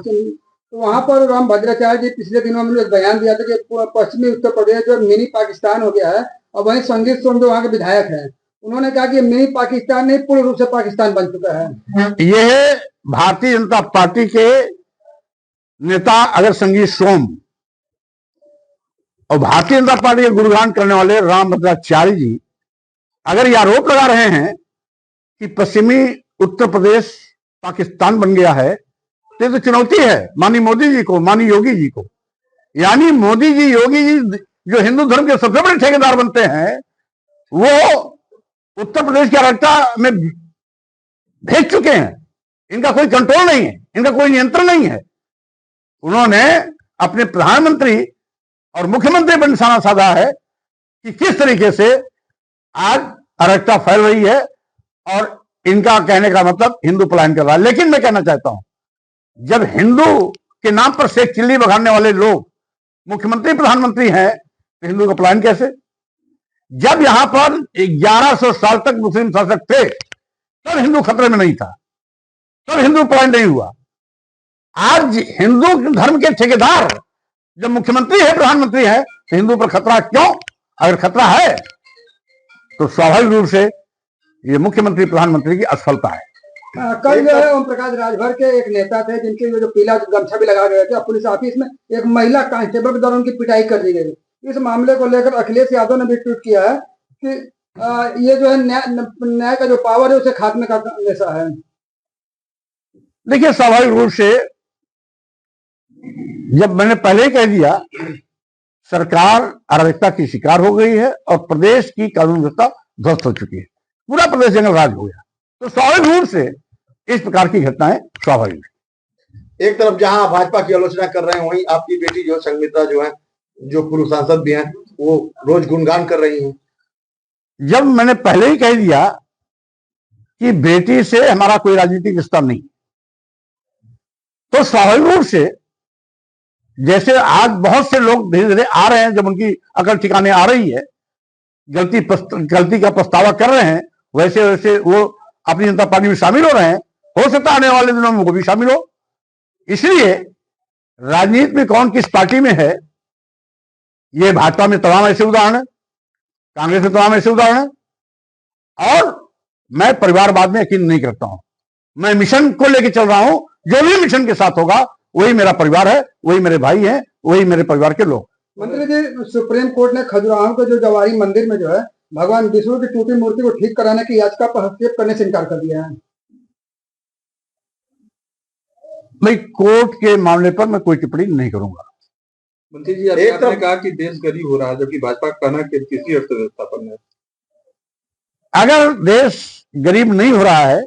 पश्चिम, तो वहां पर राम भद्राचार्य जी पिछले दिनों में एक बयान दिया था कि पश्चिमी उत्तर प्रदेश जो मिनी पाकिस्तान हो गया है। और वहीं संगीत सोम जो वहाँ के विधायक हैं, उन्होंने कहा कि मिनी पाकिस्तान नहीं, पूर्ण रूप से पाकिस्तान बन चुका है। यह भारतीय जनता पार्टी के नेता अगर संगीत सोम और भारतीय जनता पार्टी के गुणगान करने वाले राम भद्राचार्य जी अगर ये आरोप लगा रहे हैं कि पश्चिमी उत्तर प्रदेश पाकिस्तान बन गया है, तो चुनौती है माननीय मोदी जी को, माननीय योगी जी को। यानी मोदी जी, योगी जी जो हिंदू धर्म के सबसे बड़े ठेकेदार बनते हैं, वो उत्तर प्रदेश की अराजकता में भेज चुके हैं। इनका कोई कंट्रोल नहीं है, इनका कोई नियंत्रण नहीं है। उन्होंने अपने प्रधानमंत्री और मुख्यमंत्री पर निशाना साधा है कि किस तरीके से आज अराजकता फैल रही है, और इनका कहने का मतलब हिंदू पलायन कर रहा है। लेकिन मैं कहना चाहता हूं, जब हिंदू के नाम पर शेख चिल्ली बघाड़ने वाले लोग मुख्यमंत्री प्रधानमंत्री हैं, तो हिंदू का पलायन कैसे? जब यहां पर 1100 साल तक मुस्लिम शासक थे, तब हिंदू खतरे में नहीं था, तब हिंदू पलायन नहीं हुआ। आज हिंदू धर्म के ठेकेदार जब मुख्यमंत्री है, प्रधानमंत्री है, तो हिंदू पर खतरा क्यों? अगर खतरा है तो स्वाभाविक रूप से ये मुख्यमंत्री प्रधानमंत्री की असफलता है। कल जो है ओम प्रकाश राजभर के एक नेता थे, जिनके जो पीला गमछा भी लगा गए थे, पुलिस ऑफिस में एक महिला कांस्टेबल के द्वारा उनकी पिटाई कर दी गई। इस मामले को लेकर अखिलेश यादव ने भी ट्वीट किया है कि ये जो है न्याय का जो पावर है उसे खात्मे का नशा है। देखिए, स्वाभाविक रूप से जब मैंने पहले ही कह दिया, सरकार अराजकता की शिकार हो गई है और प्रदेश की कानून व्यवस्था ध्वस्त हो चुकी है, पूरा प्रदेश जंगल राज हो गया। तो स्वाभाविक रूप से इस प्रकार की घटनाएं स्वाभाविक है। एक तरफ जहां भाजपा की आलोचना कर रहे हैं, वहीं आपकी बेटी जो संगीता जो है, जो पूर्व सांसद भी हैं, वो रोज गुणगान कर रही हैं। जब मैंने पहले ही कह दिया कि बेटी से हमारा कोई राजनीतिक रिश्ता नहीं, तो स्वाभाविक रूप से जैसे आज बहुत से लोग धीरे धीरे आ रहे हैं, जब उनकी अकल ठिकाने आ रही है, गलती का पछतावा कर रहे हैं, वैसे वैसे वो अपनी जनता पार्टी में शामिल हो रहे हैं। हो सकता है आने वाले दिनों में वो भी शामिल हो। इसलिए राजनीति में कौन किस पार्टी में है, ये भाजपा में तमाम ऐसे उदाहरण है, कांग्रेस में तमाम ऐसे उदाहरण है। और मैं परिवारवाद में यकीन नहीं करता हूं। मैं मिशन को लेकर चल रहा हूं। जो भी मिशन के साथ होगा वही मेरा परिवार है, वही मेरे भाई हैं, वही मेरे परिवार के लोग। मंत्री जी, सुप्रीम कोर्ट ने खजुराहो के जो जवाहरी मंदिर में जो है भगवान विष्णु की टूटी मूर्ति को ठीक कराने की याचिका पर हस्तक्षेप करने से इनकार कर दिया है। मैं कोर्ट के मामले पर मैं कोई टिप्पणी नहीं करूंगा। मंत्री जी, आपने कहा कि देश गरीब हो रहा है, जबकि भाजपा का कहना है कि कृषि अर्थव्यवस्था पर है। अगर देश गरीब नहीं हो रहा है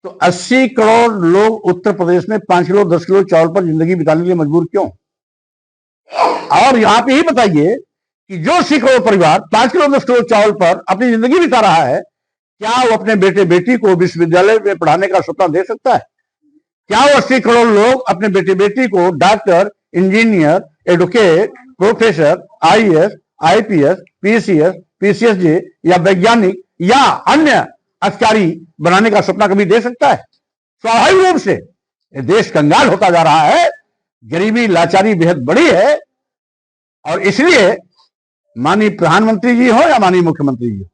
तो 80 करोड़ लोग उत्तर प्रदेश में 5 किलो 10 किलो चावल पर जिंदगी बिताने के लिए मजबूर क्यों? और यहां पे ही बताइए कि जो 80 करोड़ परिवार 5 किलो 10 किलो चावल पर अपनी जिंदगी बिता रहा है, क्या वो अपने बेटे बेटी को विश्वविद्यालय में पढ़ाने का सपना दे सकता है? क्या वो 80 करोड़ लोग अपने बेटे बेटी को doctor, engineer, advocate, professor, IAS, IPS, PCS, PCSJ या वैज्ञानिक या अन्य अधिकारी बनाने का सपना कभी दे सकता है? स्वाभाविक रूप से देश कंगाल होता जा रहा है, गरीबी लाचारी बेहद बड़ी है। और इसलिए माननीय प्रधानमंत्री जी हो या माननीय मुख्यमंत्री जी हो,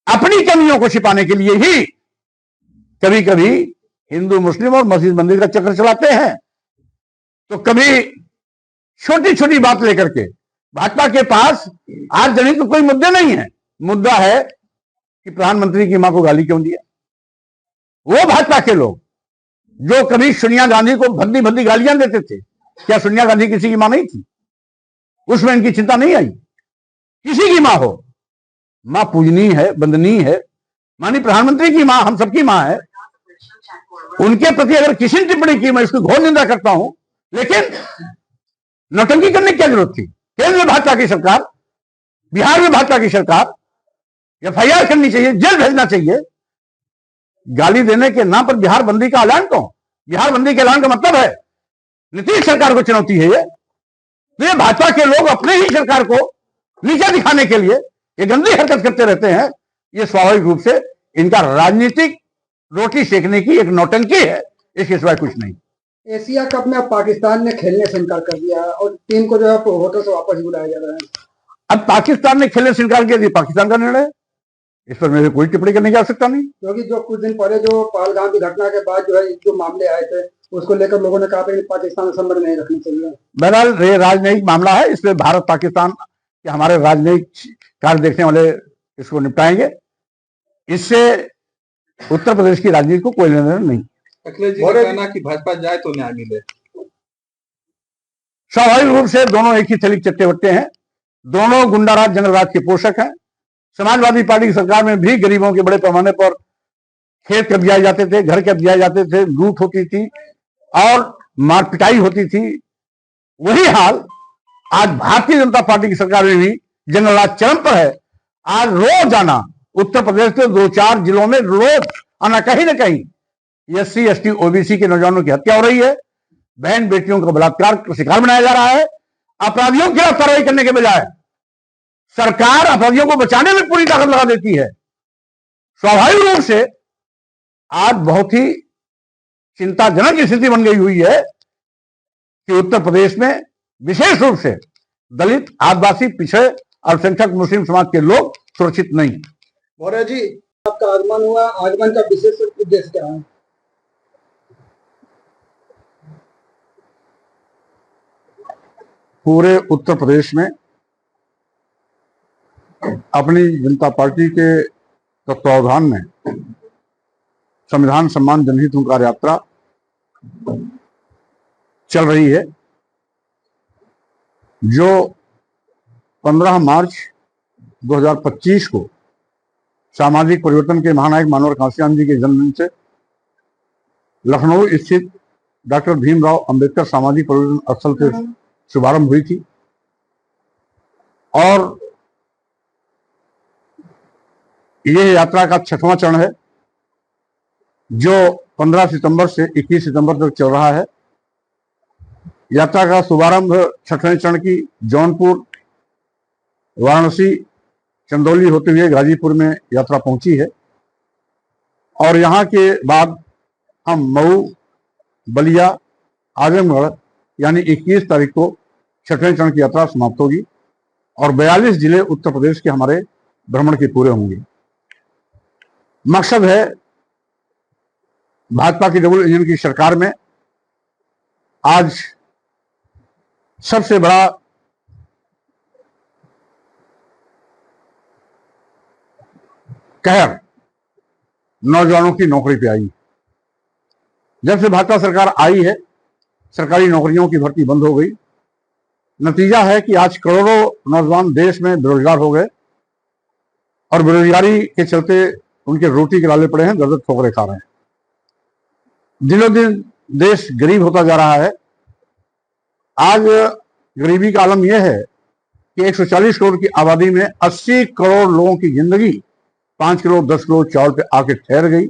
अपनी कमियों को छिपाने के लिए ही कभी कभी हिंदू मुस्लिम और मस्जिद मंदिर का चक्कर चलाते हैं। तो कभी छोटी छोटी बात लेकर के भाजपा के पास आज जनहित तो कोई मुद्दे नहीं है। मुद्दा है कि प्रधानमंत्री की मां को गाली क्यों दिया। वो भाजपा के लोग जो कभी सोनिया गांधी को भद्दी भद्दी गालियां देते थे, क्या सोनिया गांधी किसी की मां नहीं थी? उसमें इनकी चिंता नहीं आई। किसी की मां हो, मां पूजनीय है, वंदनीय है। माननीय प्रधानमंत्री की मां हम सबकी मां है। उनके प्रति अगर किसी ने टिप्पणी की, मैं उसकी घोर निंदा करता हूं। लेकिन नौटंकी करने की क्या जरूरत थी? केंद्र में भाजपा की सरकार, बिहार में भाजपा की सरकार, FIR करनी चाहिए, जेल भेजना चाहिए। गाली देने के नाम पर बिहार बंदी का ऐलान क्यों? बिहार बंदी के ऐलान का मतलब है नीतीश सरकार को चुनौती है ये। तो ये भाजपा के लोग अपने ही सरकार को नीचा दिखाने के लिए ये गंदी हरकत करते रहते हैं। ये स्वाभाविक रूप से इनका राजनीतिक रोटी सेकने की एक नौटंकी है, इसके सिवाय कुछ नहीं। एशिया कप में अब पाकिस्तान ने खेलने से इनकार कर दिया है और टीम को जो है होटल से वापस बुलाया जा रहा है। अब पाकिस्तान ने खेलने से इनकार किया, ये पाकिस्तान का निर्णय है, इस पर मेरे कोई टिप्पणी करने की आवश्यकता नहीं। क्योंकि जो कुछ दिन पहले जो पहलगाम की घटना के बाद जो है जो मामले आए थे उसको लेकर लोगों ने कहा था कि पाकिस्तान से संबंध नहीं रखना चाहिए। बहरहाल ये राजनयिक मामला है, इसमें भारत पाकिस्तान के हमारे राजनयिक कार्य देखने वाले इसको निपटाएंगे, इससे उत्तर प्रदेश की राजनीति को कोई लेना देना नहीं। अखिलेश जी का कहना कि भाजपा जाए तो न्याय मिले। स्वाभाविक रूप से दोनों एक ही थैली के चट्टे बट्टे हैं, दोनों गुंडाराज जंगलराज के पोषक हैं। समाजवादी पार्टी की सरकार में भी गरीबों के बड़े पैमाने पर खेत कब्जाए जाते थे, घर कब्जाए जाते थे, लूट होती थी और मारपिटाई होती थी। वही हाल आज भारतीय जनता पार्टी की सरकार में भी जंगलराज चरम पर है। आज रोजाना उत्तर प्रदेश के 2-4 जिलों में रोज आना कहीं ना कहीं SC ST OBC के नौजवानों की हत्या हो रही है, बहन बेटियों को बलात्कार का शिकार बनाया जा रहा है। अपराधियों के खिलाफ कार्रवाई करने के बजाय सरकार अपराधियों को बचाने में पूरी ताकत लगा देती है। स्वाभाविक रूप से आज बहुत ही चिंताजनक स्थिति बन गई हुई है कि उत्तर प्रदेश में विशेष रूप से दलित, आदिवासी, पिछड़े, अल्पसंख्यक मुस्लिम समाज के लोग सुरक्षित नहीं। मौर्य जी, आपका आगमन हुआ, आगमन का विशेष उद्देश्य क्या है? पूरे उत्तर प्रदेश में अपनी जनता पार्टी के तत्वावधान में संविधान सम्मान जनहित हुंकार यात्रा चल रही है, जो 15 मार्च 2025 को सामाजिक परिवर्तन के महानायक मानवर कांशीराम जी के जन्मदिन से लखनऊ स्थित डॉक्टर भीमराव अंबेडकर सामाजिक परिवर्तन स्थल से शुभारंभ हुई थी और यह यात्रा का 6वां चरण है, जो 15 सितंबर से 21 सितंबर तक चल रहा है। यात्रा का शुभारंभ 6वें चरण की जौनपुर, वाराणसी, चंदौली होते हुए गाजीपुर में यात्रा पहुंची है और यहां के बाद हम मऊ, बलिया, आजमगढ़ यानी 21 तारीख को 6वें चरण की यात्रा समाप्त होगी और 42 जिले उत्तर प्रदेश के हमारे भ्रमण के पूरे होंगे। मकसद है भाजपा की डबल इंजन की सरकार में आज सबसे बड़ा कहर नौजवानों की नौकरी पे आई। जब से भाजपा सरकार आई है, सरकारी नौकरियों की भर्ती बंद हो गई। नतीजा है कि आज करोड़ों नौजवान देश में बेरोजगार हो गए और बेरोजगारी के चलते उनके रोटी के लाले पड़े हैं, दर्द ठोकरे खा रहे हैं। दिनों दिन देश गरीब होता जा रहा है। आज गरीबी का आलम यह है कि 140 करोड़ की आबादी में 80 करोड़ लोगों की जिंदगी 5 किलो 10 किलो चावल पे आके ठहर गई।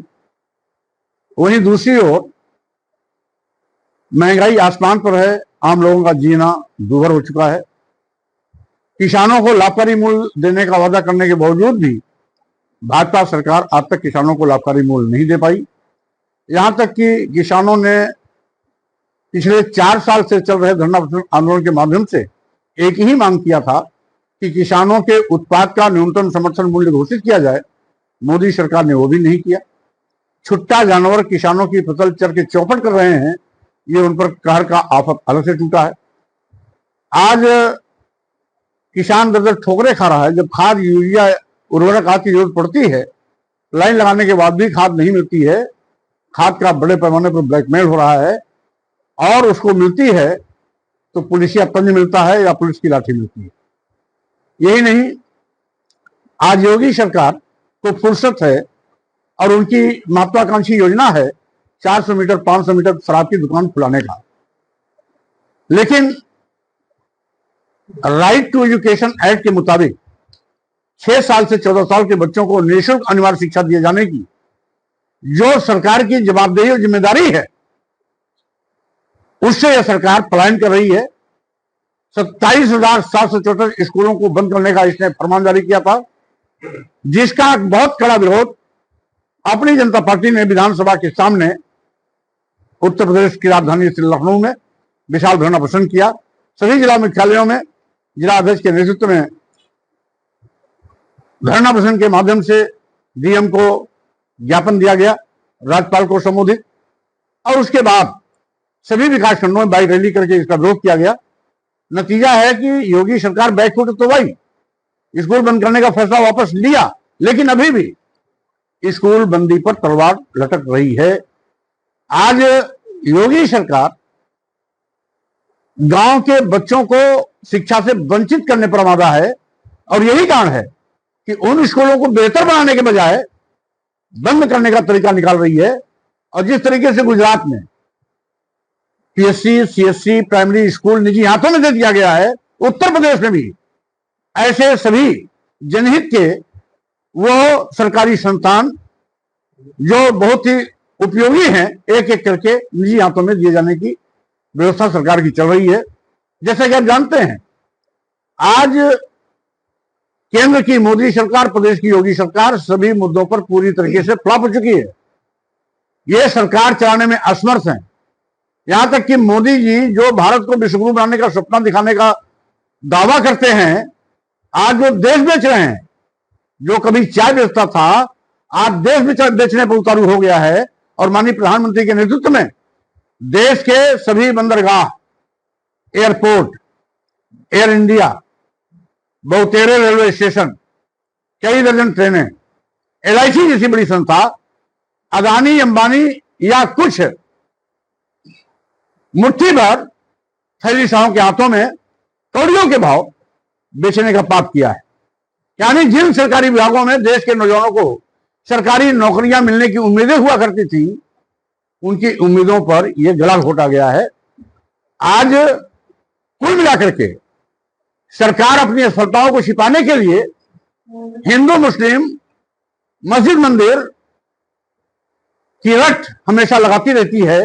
वहीं दूसरी ओर महंगाई आसमान पर है, आम लोगों का जीना दूभर हो चुका है। किसानों को लाभकारी मूल्य देने का वादा करने के बावजूद भी भाजपा सरकार आज तक किसानों को लाभकारी मूल्य नहीं दे पाई। यहां तक कि किसानों ने पिछले 4 साल से चल रहे धरना आंदोलन के माध्यम से एक ही मांग किया था कि किसानों के उत्पाद का न्यूनतम समर्थन मूल्य घोषित किया जाए। मोदी सरकार ने वो भी नहीं किया। छुट्टा जानवर किसानों की फसल चर के चौपट कर रहे हैं, ये उन पर कहर का आफत अलग से टूटा है। आज किसान दर ठोकरे खा रहा है। जब खाद, यूरिया, उर्वरक आदि की जरूरत पड़ती है, लाइन लगाने के बाद भी खाद नहीं मिलती है। खाद का बड़े पैमाने पर ब्लैकमेल हो रहा है और उसको मिलती है तो पुलिसिया तंज मिलता है या पुलिस की लाठी मिलती है। यही नहीं, आज योगी सरकार को फुर्सत है और उनकी महत्वाकांक्षी योजना है 400 मीटर 500 मीटर शराब की दुकान खुलाने का। लेकिन राइट टू एजुकेशन एक्ट के मुताबिक 6 साल से 14 साल के बच्चों को निःशुल्क अनिवार्य शिक्षा दिए जाने की जो सरकार की जवाबदेही और जिम्मेदारी है, उससे यह सरकार पलायन कर रही है। 27,764 स्कूलों को बंद करने का इसने फरमान जारी किया था, जिसका बहुत कड़ा विरोध अपनी जनता पार्टी ने विधानसभा के सामने उत्तर प्रदेश की राजधानी लखनऊ में विशाल धरना प्रदर्शन किया। सभी जिला मुख्यालयों में जिला अध्यक्ष के नेतृत्व में धरना प्रदर्शन के माध्यम से डीएम को ज्ञापन दिया गया, राज्यपाल को संबोधित, और उसके बाद सभी विकास खंडों में बाइक रैली करके इसका विरोध किया गया। नतीजा है कि योगी सरकार बैकफुट तो वही स्कूल बंद करने का फैसला वापस लिया, लेकिन अभी भी स्कूल बंदी पर तलवार लटक रही है। आज योगी सरकार गांव के बच्चों को शिक्षा से वंचित करने पर आमादा है, और यही कारण है कि उन स्कूलों को बेहतर बनाने के बजाय बंद करने का तरीका निकाल रही है। और जिस तरीके से गुजरात में पीएससी, सीएससी प्राइमरी स्कूल निजी हाथों में दे दिया गया है, उत्तर प्रदेश में भी ऐसे सभी जनहित के वो सरकारी संस्थान जो बहुत ही उपयोगी हैं, एक एक करके निजी हाथों में दिए जाने की व्यवस्था सरकार की चल रही है। जैसा कि आप जानते हैं, आज केंद्र की मोदी सरकार, प्रदेश की योगी सरकार सभी मुद्दों पर पूरी तरीके से फ्लॉप हो चुकी है। ये सरकार चलाने में असमर्थ है। यहां तक कि मोदी जी जो भारत को विश्वगुरु बनाने का सपना दिखाने का दावा करते हैं, आज वो देश बेच रहे हैं। जो कभी चाय बेचता था, आज देश बेचने पर उतारू हो गया है। और माननीय प्रधानमंत्री के नेतृत्व में देश के सभी बंदरगाह, एयरपोर्ट, एयर इंडिया, बहुतेरे रेलवे स्टेशन, कई दर्जन ट्रेनें, एलआईसी जैसी बड़ी संस्था अदानी अंबानी या कुछ मुट्ठी भर थैलीशाहों के हाथों में कौड़ियों के भाव बेचने का पाप किया है। यानी जिन सरकारी विभागों में देश के नौजवानों को सरकारी नौकरियां मिलने की उम्मीदें हुआ करती थी, उनकी उम्मीदों पर यह गला घोटा गया है। आज कुल मिलाकर के सरकार अपनी असफलताओं को छिपाने के लिए हिंदू मुस्लिम मस्जिद मंदिर की रट हमेशा लगाती रहती है।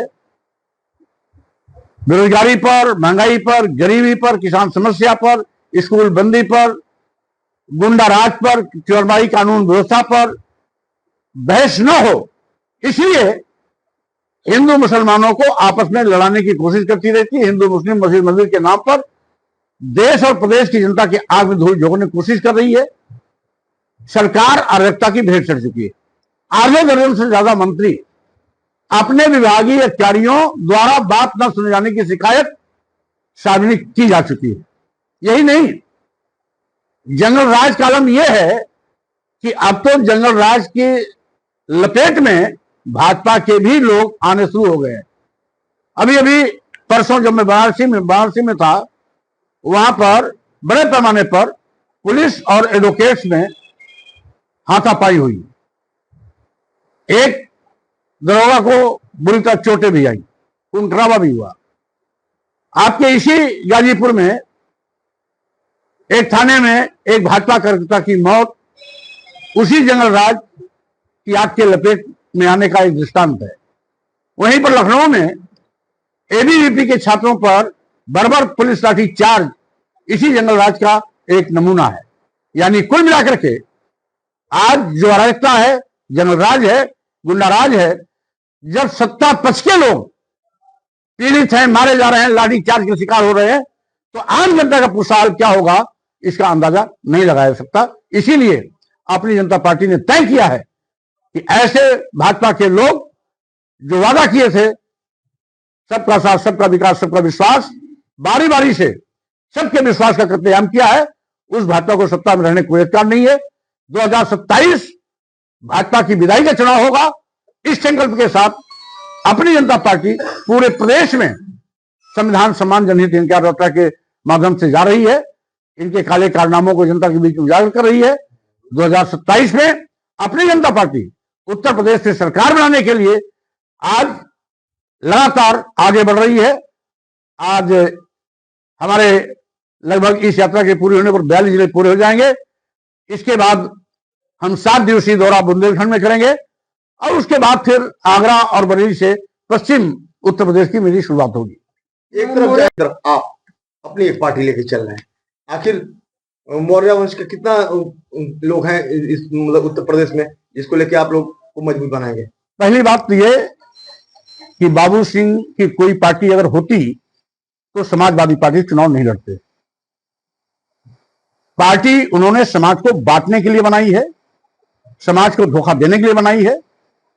बेरोजगारी पर, महंगाई पर, गरीबी पर, किसान समस्या पर, स्कूल बंदी पर, गुंडा राज पर, चोरबाई कानून व्यवस्था पर बहस न हो, इसलिए हिंदू मुसलमानों को आपस में लड़ाने की कोशिश करती रहती है। हिंदू मुस्लिम मस्जिद मंदिर के नाम पर देश और प्रदेश की जनता की आग में धूल झोंकने की कोशिश कर रही है। सरकार अराजकता की भेंट चढ़ चुकी है। आधे दर्जन से ज्यादा मंत्री अपने विभागीय अधिकारियों द्वारा बात न सुने जाने की शिकायत सार्वजनिक की जा चुकी है। यही नहीं, जंगल राज का आलम यह है कि अब तो जंगल राज की लपेट में भाजपा के भी लोग आने शुरू हो गए हैं। अभी अभी परसों जब मैं वाराणसी में था, वहां पर बड़े पैमाने पर पुलिस और एडवोकेट्स में हाथापाई हुई। एक दरोगा को बुरी तरह चोटें भी आई, खून-खराबा भी हुआ। आपके इसी गाजीपुर में एक थाने में एक भाजपा कार्यकर्ता की मौत उसी जंगल राज की आग के लपेट में आने का एक दृष्टांत है। वहीं पर लखनऊ में एबीवीपी के छात्रों पर बर्बर पुलिस लाठी चार्ज इसी जंगल राज का एक नमूना है। यानी कुल मिलाकर के आज जो अराजकता है, जंगल राज है, गुंडा राज है, जब सत्ता पक्ष के लोग पीड़ित हैं, मारे जा रहे हैं, लाठी चार्ज के शिकार हो रहे हैं, तो आम जनता का पुरसाल क्या होगा इसका अंदाजा नहीं लगाया जा सकता। इसीलिए अपनी जनता पार्टी ने तय किया है कि ऐसे भाजपा के लोग जो वादा किए थे, सबका साथ, सबका विकास, सबका विश्वास, बारी बारी से सबके विश्वास का कत्लेआम किया है, उस भाजपा को सत्ता में रहने कोई अधिकार नहीं है। 2027 भाजपा की विदाई का चुनाव होगा। इस संकल्प के साथ अपनी जनता पार्टी पूरे प्रदेश में संविधान सम्मान जनहित इनकार यात्रा के माध्यम से जा रही है। इनके काले कारनामों को जनता के बीच उजागर कर रही है। 2027 में अपनी जनता पार्टी उत्तर प्रदेश से सरकार बनाने के लिए आज लगातार आगे बढ़ रही है। आज हमारे लगभग इस यात्रा के पूरे होने पर 42 जिले पूरे हो जाएंगे। इसके बाद हम 7 दिवसीय दौरा बुंदेलखंड में करेंगे और उसके बाद फिर आगरा और बरेली से पश्चिम उत्तर प्रदेश की मेरी शुरुआत होगी। एक तरफ आप अपनी एक पार्टी लेके चल रहे हैं, आखिर मौर्य वंश के कितना लोग हैं इस मतलब उत्तर प्रदेश में जिसको लेके आप लोग को मजबूत बनाएंगे? पहली बात तो ये कि बाबू सिंह की कोई पार्टी अगर होती तो समाजवादी पार्टी चुनाव नहीं लड़ते। पार्टी उन्होंने समाज को बांटने के लिए बनाई है, समाज को धोखा देने के लिए बनाई है,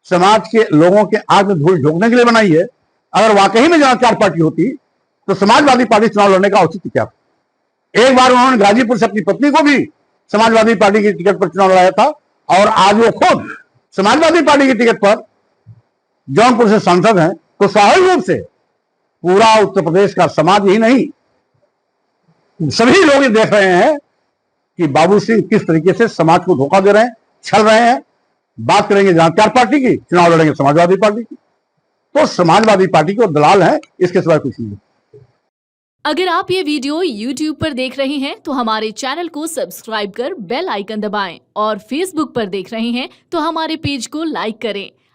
समाज के लोगों के आग में धूल झोंकने के लिए बनाई है। अगर वाकई में जनाचार पार्टी होती तो समाजवादी पार्टी चुनाव लड़ने का औचित्य क्या? एक बार उन्होंने गाजीपुर से अपनी पत्नी को भी समाजवादी पार्टी की टिकट पर चुनाव लड़ाया था और आज वो खुद समाजवादी पार्टी की टिकट पर जौनपुर से सांसद हैं। तो स्वाभाविक रूप से पूरा उत्तर प्रदेश का समाज ही नहीं, सभी लोग ये देख रहे हैं कि बाबू सिंह किस तरीके से समाज को धोखा दे रहे हैं, छल रहे हैं। बात करेंगे जनाचार पार्टी की, चुनाव लड़ेंगे समाजवादी पार्टी की। तो समाजवादी पार्टी के दलाल हैं, इसके सिवाय कुछ नहीं है। अगर आप ये वीडियो YouTube पर देख रहे हैं तो हमारे चैनल को सब्सक्राइब कर बेल आइकन दबाएं और Facebook पर देख रहे हैं तो हमारे पेज को लाइक करें।